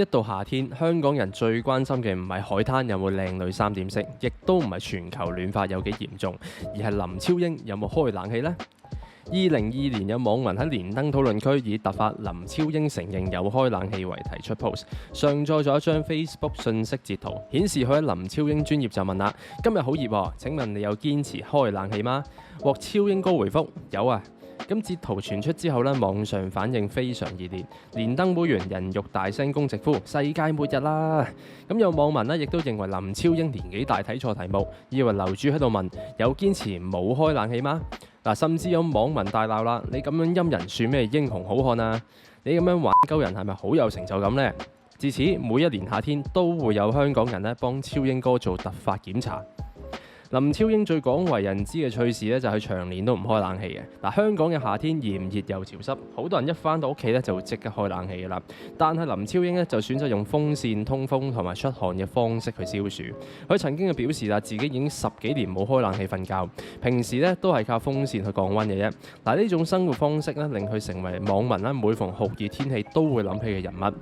一到夏天，香港人最關心嘅唔係海灘有冇靚女3點式，亦都唔係全球暖化有幾嚴重，而係林超英有冇開冷氣呢？2022年有網民喺連登討論區以突發林超英承認有開冷氣為題出 post， 上載咗一張 Facebook 信息截圖，顯示佢喺林超英專頁就問啦：今日好熱喎，請問你有堅持開冷氣嗎？獲超英哥回覆：有啊。咁截圖傳出之後呢，網上反應非常熱烈，連登會員人肉大聲攻直呼世界末日啦！咁有網民呢亦都認為林超英年紀大睇錯題目，以為樓主喺度問有堅持冇開冷氣嗎？甚至有網民大鬧啦！你咁樣陰人算咩英雄好漢啊？你咁樣玩鳩人係咪好有成就感呢？自此每一年夏天都會有香港人呢幫超英哥做突發檢查。林超英最廣為人知嘅趣事咧，就係佢長年都唔開冷氣嘅。香港嘅夏天炎熱又潮濕，好多人一返到屋企咧就會即刻開冷氣㗎啦。但係林超英咧就選擇用風扇通風同埋出汗嘅方式去消暑。佢曾經嘅表示啦，自己已經10幾年冇開冷氣瞓覺，平時咧都係靠風扇去降溫嘅啫。呢種生活方式咧令佢成為網民啦每逢酷熱天氣都會諗起嘅人物。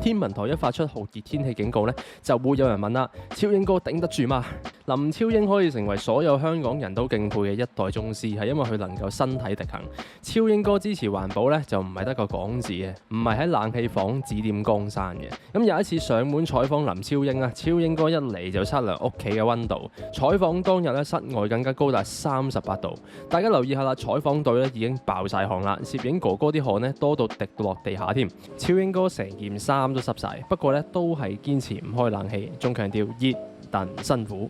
天文台一發出酷熱天氣警告呢，就會有人問啦：超英哥頂得住嗎？林超英可以成為所有香港人都敬佩嘅一代宗師，係因為佢能夠身體力行。超英哥支持環保呢，就唔係得個講字嘅，唔係喺冷氣房指點江山嘅。咁有一次上門採訪林超英啊，超英哥一嚟就測量屋企嘅溫度。採訪當日咧，室外更加高達38度。大家留意下啦，採訪隊咧已經爆晒汗啦，攝影哥哥啲汗呢多到滴到落地下添。超英哥成件衫都濕晒，不過咧都係堅持唔開冷氣，仲強調熱但唔辛苦。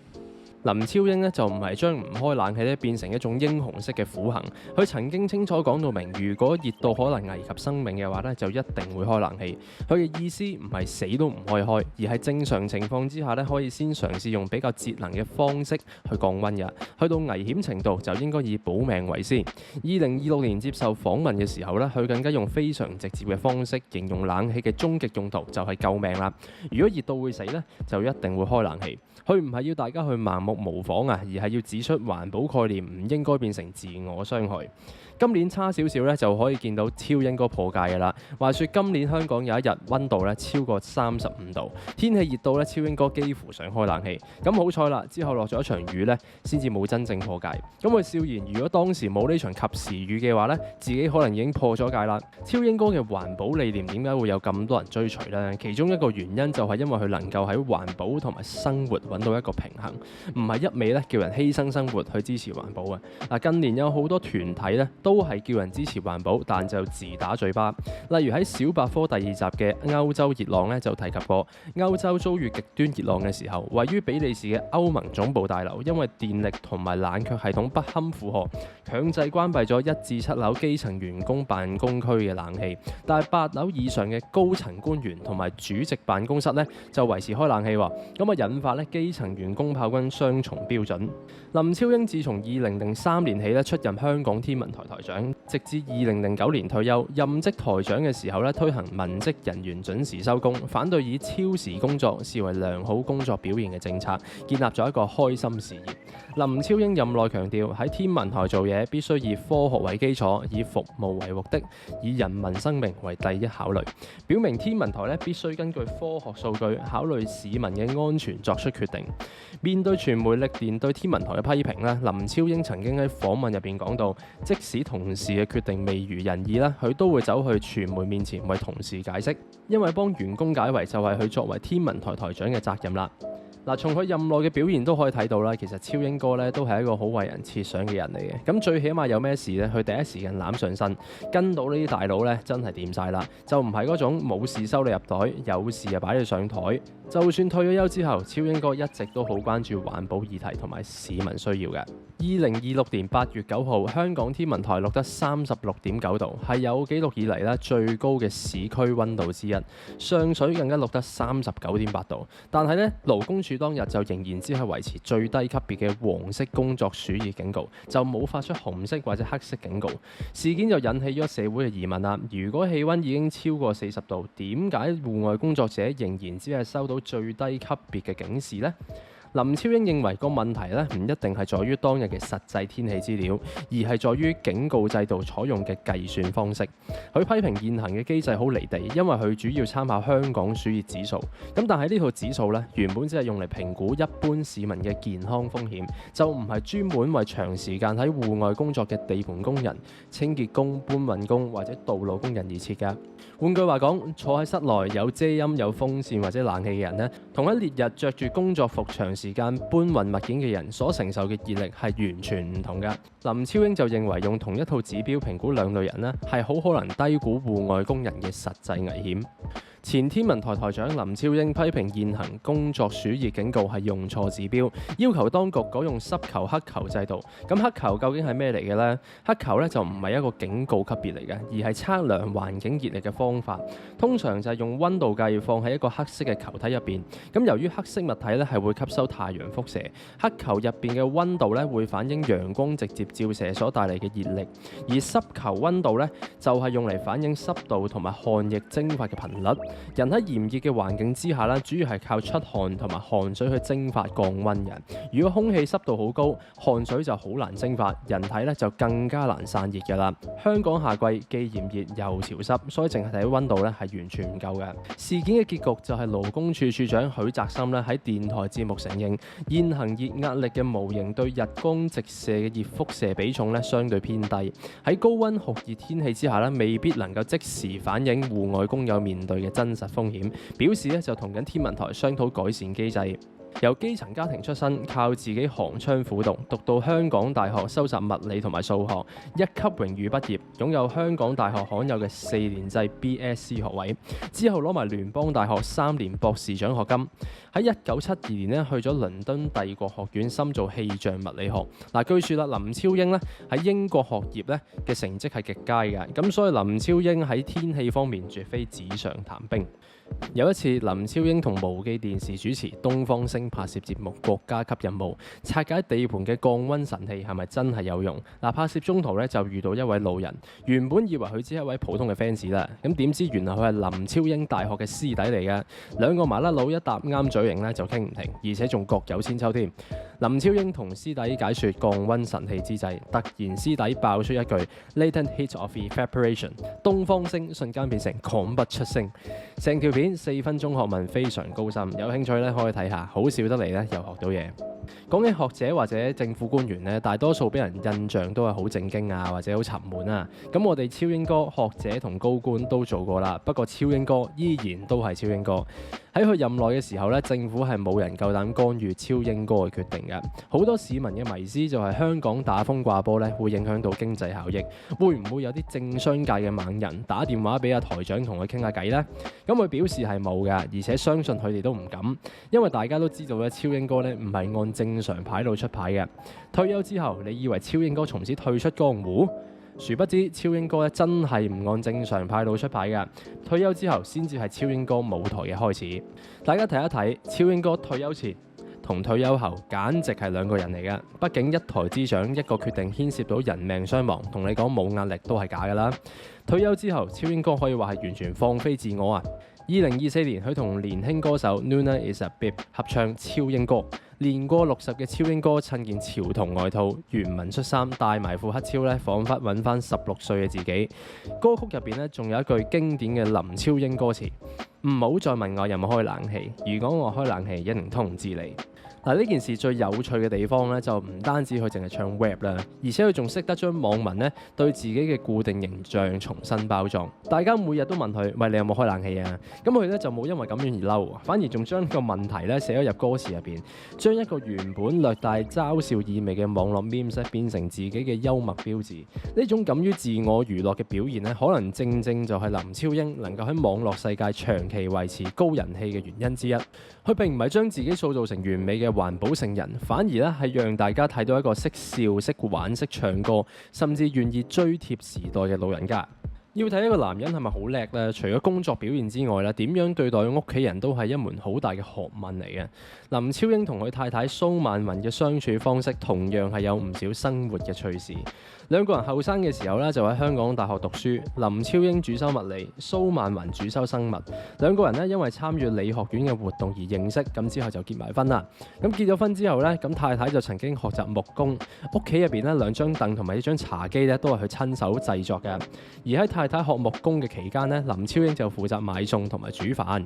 林超英呢就唔係將唔開冷氣咧變成一種英雄式嘅苦行，佢曾經清楚講到明，如果熱到可能危及生命嘅話咧，就一定會開冷氣。佢嘅意思唔係死都唔可以開，而係正常情況之下咧，可以先嘗試用比較節能嘅方式去降溫嘅。去到危險程度就應該以保命為先。2026年接受訪問嘅時候咧，佢更加用非常直接嘅方式形容冷氣嘅終極用途就係救命啦。如果熱到會死咧，就一定會開冷氣。佢唔係要大家去盲目模仿啊，而係要指出環保概念唔應該變成自我傷害。今年差少少咧，就可以見到超英哥破戒嘅啦。話說今年香港有一日溫度咧超過35度，天氣熱到咧超英哥幾乎想開冷氣。咁好彩啦，之後落咗一場雨咧，先至冇真正破戒。咁佢笑言，如果當時冇呢場及時雨嘅話咧，自己可能已經破咗戒啦。超英哥嘅環保理念點解會有咁多人追隨呢？其中一個原因就係因為佢能夠喺環保同埋生活揾到一個平衡，唔係一味咧叫人犧牲生活去支持環保啊！近年有好多團體咧都係叫人支持環保，但就自打嘴巴。例如喺小百科第2集嘅歐洲熱浪咧就提及過，歐洲遭遇極端熱浪嘅時候，位於比利時嘅歐盟總部大樓因為電力同埋冷卻系統不堪負荷，強制關閉咗1至7樓基層員工辦公區嘅冷氣，但係8樓以上嘅高層官員同埋主席辦公室咧就維持開冷氣喎，咁引發咧基層員工炮轟雙重標準。林超英自從2003年起咧出任香港天文台台長，直至2009年退休。任職台長嘅時候咧，推行文職人員準時收工，反對以超時工作視為良好工作表現嘅政策，建立咗一個開心事業。林超英任內強調，喺天文台做嘢必須以科學為基礎，以服務為目的，以人民生命為第一考慮。表明天文台咧必須根據科學數據，考慮市民嘅安全作出決定。面對傳媒歷年對天文台嘅批評咧，林超英曾經喺訪問入邊講到，即使同事嘅決定未如人意啦，佢都會走去傳媒面前為同事解釋，因為幫員工解圍就係佢作為天文台台長嘅責任啦。從佢任內嘅表現都可以睇到啦，其實超英哥咧都係一個好為人設想嘅人嚟嘅。咁最起碼有咩事咧，佢第一時間攬上身，跟到呢啲大佬咧真係掂晒啦，就唔係嗰種冇事收你入袋，有事就擺你上台。就算退咗休之後，超英哥一直都好關注環保議題同埋市民需要嘅。2026年8月9號，香港天文台錄得36.9度，係有紀錄以嚟咧最高嘅市區溫度之一。上水更加錄得39.8度，但係咧勞工處當日就仍然只係維持最低級別嘅黃色工作暑熱警告，就冇發出紅色或者黑色警告。事件就引起咗社會嘅疑問啦。如果氣溫已經超過40度，點解戶外工作者仍然只係收到最低級別嘅警示呢？林超英認為個問題咧唔一定係在於當日嘅實際天氣資料，而係在於警告制度採用嘅計算方式。佢批評現行嘅機制好離地，因為佢主要參考香港暑熱指數。咁但係呢套指數咧原本只係用嚟評估一般市民嘅健康風險，就唔係專門為長時間喺戶外工作嘅地盤工人、清潔工、搬運工或者道路工人而設嘅。換句話講，坐喺室內有遮陰、有風扇或者冷氣嘅人呢，同喺烈日着住工作服長時間搬運物件嘅人所承受嘅熱力係完全唔同嘅。林超英就認為用同一套指標評估兩類人呢，係好可能低估戶外工人嘅實際危險。前天文台台長林超英批評現行工作暑熱警告係用錯指標，要求當局改用濕球黑球制度。咁黑球究竟係咩嚟嘅呢？黑球咧就唔係一個警告級別嚟嘅，而係測量環境熱力嘅方法。通常就係用溫度計放喺一個黑色嘅球體入邊。咁由於黑色物體咧係會吸收太陽輻射，黑球入邊嘅溫度咧會反映陽光直接照射所帶嚟嘅熱力，而濕球溫度咧就係用嚟反映濕度同埋汗液蒸發嘅頻率。人喺炎熱嘅環境之下咧，主要係靠出汗同埋汗水去蒸發降溫嘅。如果空氣濕度好高，汗水就好難蒸發，人體咧就更加難散熱㗎啦。香港夏季既炎熱又潮濕，所以淨係睇溫度咧係完全唔夠嘅。事件嘅結局就係勞工處處長許澤森咧喺電台節目承認，現行熱壓力嘅模型對日光直射嘅熱輻射比重咧相對偏低，喺高溫酷熱天氣之下咧，未必能夠即時反映戶外工友面對嘅真實風險，表示咧就同緊天文台商討改善機制。由基層家庭出身，靠自己寒窗苦讀，讀到香港大學修習物理同埋數學，一級榮譽畢業，擁有香港大學罕有嘅4年制 BSc 學位，之後攞埋聯邦大學3年博士獎學金。喺1972年咧去咗倫敦帝國學院深造氣象物理學。據說啦，林超英咧喺英國學業咧嘅成績係極佳嘅，咁所以林超英喺天氣方面絕非紙上談兵。有一次，林超英同無記電視主持東方星拍攝節目《國家級任務》，拆解地盤嘅降溫神器係咪真係有用？拍攝中途咧就遇到一位路人，原本以為佢只係一位普通嘅 fans 啦，咁點知原來佢係林超英大學嘅師弟嚟嘅，兩個麻甩佬一搭啱嘴型咧就傾唔停，而且仲各有千秋添。林超英同師弟解說降溫神器之際，突然師弟爆出一句 Latent heat of evaporation， 東方星瞬間變成講不出聲。成條片4分鐘學問非常高深，有興趣咧可以睇下，好笑得嚟咧又學到嘢。講起學者或者政府官員咧，大多數俾人印象都係好正經啊，或者好沉悶啊。咁我哋超英哥學者同高官都做過啦，不過超英哥依然都係超英哥。喺佢任內嘅時候咧，政府係冇人夠膽干預超英哥嘅決定嘅。好多市民嘅迷思就係香港打風掛波咧，會影響到經濟效益。會唔會有啲政商界嘅猛人打電話俾阿台長同佢傾下偈呢？咁佢表示係冇嘅，而且相信佢哋都唔敢，因為大家都知道咧，超英哥咧唔係按正常牌路出牌嘅。退休之後，你以為超英哥從此退出江湖？殊不知超英哥咧真係唔按正常派路出牌嘅，退休之後先至係超英哥舞台嘅開始。大家睇一睇超英哥退休前同退休後簡直係兩個人嚟嘅。畢竟一台之長，一個決定牽涉到人命傷亡，同你講冇壓力都係假㗎啦。退休之後，超英哥可以話係完全放飛自我啊！2024年，佢同年輕歌手 Luna Is A Bip 合唱《超英歌》。年過60嘅超英哥襯件潮童外套、原紋恤衫，戴埋副黑超咧，彷彿揾翻16歲嘅自己。歌曲入邊咧，仲有一句經典嘅林超英歌詞：唔好再問我有冇開冷氣，如果我開冷氣，一定通知你。呢件事最有趣嘅地方咧，就唔單止佢淨係唱 rap 啦，而且佢仲識得將網民咧對自己嘅固定形象重新包裝。大家每日都問佢：喂，你有冇開冷氣啊？咁佢咧就冇因為咁樣而嬲，反而仲將個問題咧寫咗入歌詞入邊，將一個原本略帶嘲笑意味嘅網絡 memes 變成自己嘅幽默標誌。呢種敢於自我娛樂嘅表現咧，可能正正就係林超英能夠喺網絡世界長期維持高人氣嘅原因之一。佢並唔係將自己塑造成完美嘅環保聖人，反而咧係讓大家睇到一個識笑、識玩、識唱歌，甚至願意追貼時代嘅老人家。要睇一個男人係咪好叻咧，除咗工作表現之外咧，點樣對待屋企人都係一門好大嘅學問嚟嘅。林超英同佢太太蘇曼雲嘅相處方式同樣係有唔少生活嘅趣事。兩個人後生嘅時候咧就喺香港大學讀書，林超英主修物理，蘇曼雲主修生物。兩個人咧因為參與理學院嘅活動而認識，咁之後就結埋婚啦。咁結咗婚之後咧，咁太太就曾經學習木工，屋企入邊咧兩張凳同埋一張茶几咧都係佢親手製作嘅。而喺太太學木工嘅期間咧，林超英就負責買餸同埋煮飯。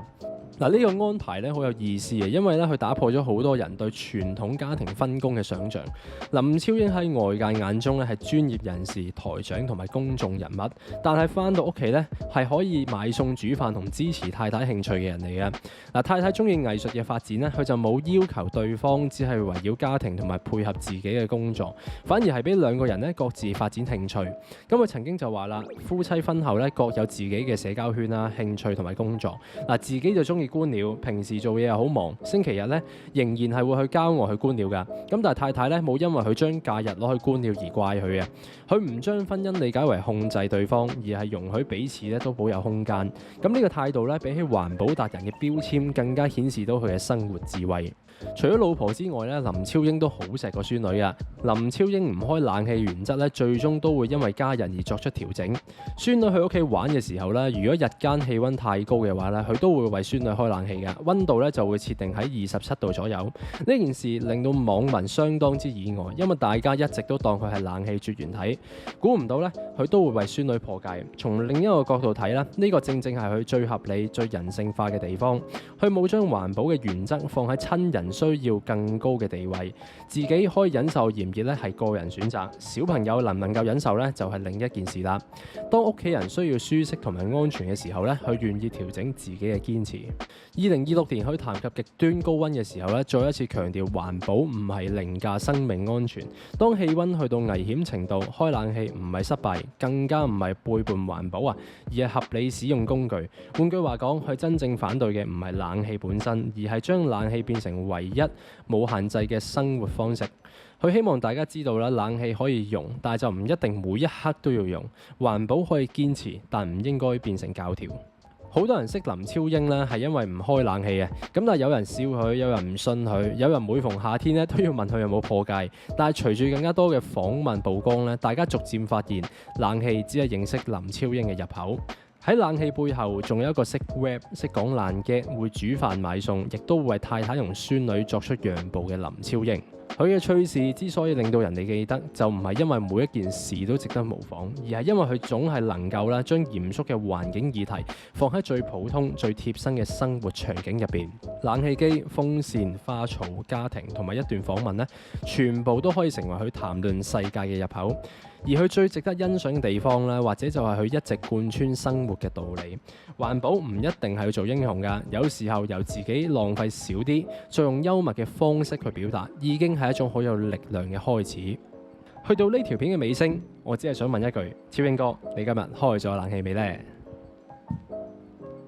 嗱，呢個安排咧好有意思嘅，因為咧佢打破咗好多人對傳統家庭分工嘅想像。林超英喺外界眼中咧係專業人士、台長同埋公眾人物，但係返到屋企咧係可以買餸煮飯同支持太太興趣嘅人嚟嘅。嗱，太太中意藝術嘅發展咧，佢就冇要求對方只係圍繞家庭同埋配合自己嘅工作，反而係俾兩個人咧各自發展興趣。咁佢曾經就話啦，夫妻婚後咧各有自己嘅社交圈啦、興趣同埋工作。嗱，自己就中意觀鳥，平時做嘢又好忙，星期日咧仍然係會去郊外去觀鳥㗎。咁但係太太咧冇因為佢將假日攞去觀鳥而怪佢嘅，佢唔將婚姻理解為控制對方，而係容許彼此咧都保有空間。咁呢個態度咧比起環保達人嘅標籤更加顯示到佢嘅生活智慧。除咗老婆之外咧，林超英都好錫個孫女啊。林超英唔開冷氣原則咧，最終都會因為家人而作出調整。孫女去屋企玩嘅時候咧，如果日間氣温太高嘅話咧，佢都會為孫女開冷氣嘅，温度咧就會設定喺27度左右。呢件事令到網民相當之意外，因為大家一直都當佢係冷氣絕緣體，估唔到咧佢都會為孫女破戒。從另一個角度睇咧，呢個正正係佢最合理、最人性化嘅地方。佢冇將環保嘅原則放喺親人需要更高嘅地位，自己可以忍受炎熱咧係個人選擇，小朋友能唔能夠忍受咧就係另一件事啦。當屋企人需要舒適同埋安全嘅時候咧，佢願意調整自己嘅堅持。2026年佢談及極端高溫嘅時候咧，再一次強調環保唔係凌駕生命安全。當氣溫去到危險程度，開冷氣唔係失敗，更加唔係背叛環保啊，而係合理使用工具。換句話講，佢真正反對嘅唔係冷氣本身，而係將冷氣變成唯一冇限制嘅生活方式。佢希望大家知道啦，冷氣可以用，但係就唔一定每一刻都要用。環保可以堅持，但唔應該變成教條。好多人識林超英咧，係因為唔開冷氣嘅。咁但係有人笑佢，有人唔信佢，有人每逢夏天咧都要問佢有冇破戒。但係隨住更加多嘅訪問曝光咧，大家逐漸發現冷氣只係認識林超英嘅入口。喺冷氣背後，仲有一個識 rap、識講爛 gag、會煮飯買餸，亦都會為太太同孫女作出讓步嘅林超英。佢嘅趣事之所以令到人哋記得，就唔係因為每一件事都值得模仿，而係因為佢總係能夠啦將嚴肅嘅環境議題放喺最普通、最貼身嘅生活場景入邊。冷氣機、風扇、花草、家庭同埋一段訪問呢，全部都可以成為佢談論世界嘅入口。而佢最值得欣賞嘅地方咧，或者就係佢一直貫穿生活嘅道理。環保唔一定係要做英雄㗎，有時候由自己浪費少啲，再用幽默嘅方式去表達，已經係一種好有力量嘅開始。去到呢條片嘅尾聲，我只係想問一句：超英哥，你今日開咗冷氣未呢？